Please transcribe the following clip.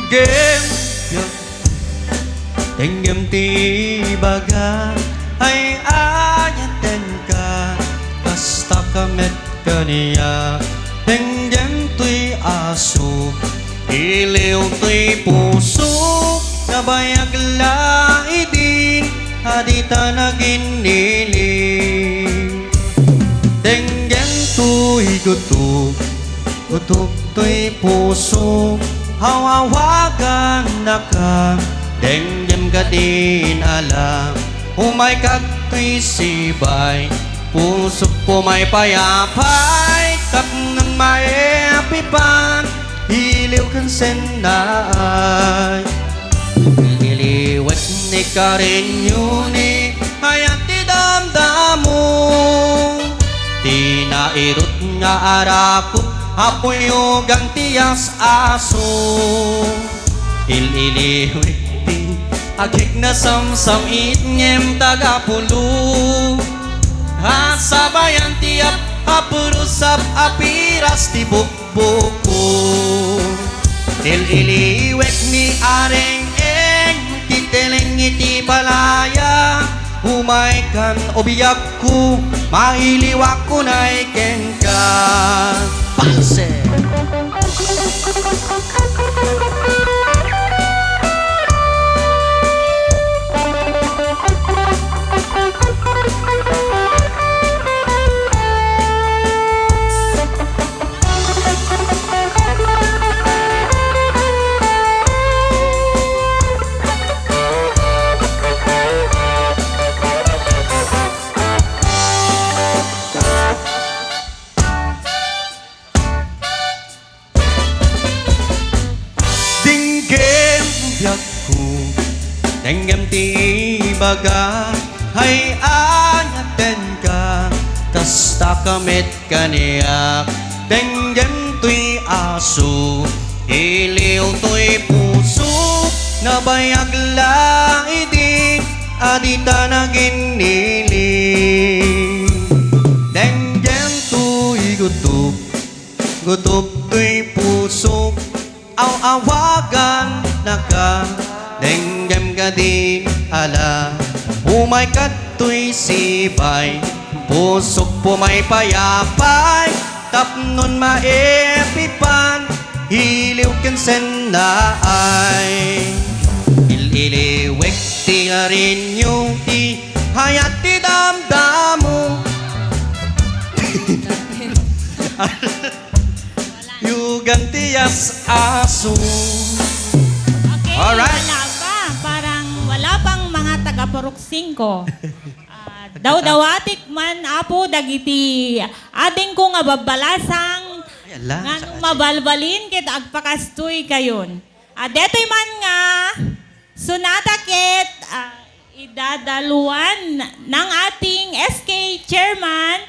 Tinggem Tinggem tibaga ay ayaten ka basta kamet kaniya. Tinggem tuy aso iliw tuy puso nabayag laidin hadita naginili. Tinggem tuy gutok gutok tuy puso hawawagan na ka. Denggem ka din alam umay kato'y sibay pusok po may payapay tap ng maepipan hiliw kan senay iliwat ni karenyuni hayat ti damdamo tinairot nga arakot hapuyugang tiyas aso ililiwit agik na samsam itnyem tagapulo hasabayan tiap apurusap apiras ti bukbuko ililiwet ni areng eng titeleng iti balaya umay kan obiyak ko mailiwak ko na ikengka pase. Denggem tibaga hay ayaten ka kasta kamit kaniyak. Denggem tuy aso iliw tuy puso nabayag laidi adita naginili. Denggem tuy gutok gutok tuy puso awagan naka. Denggem ka di ala umay kato'y sibay pusok po may payapay tapnon maepipan hiliw ken sennaay ililiwek ti arinyo ti hayat ti damdamo yugan tiyas aso. Okay, alright. Wala pang mga taga-Purok 5. Daw-dawatik man apo dagiti ading ko nga babalasang nga mabalbalin kit agpakastoy kayon. Detoy man nga sunata kit idadaluan ng ating SK Chairman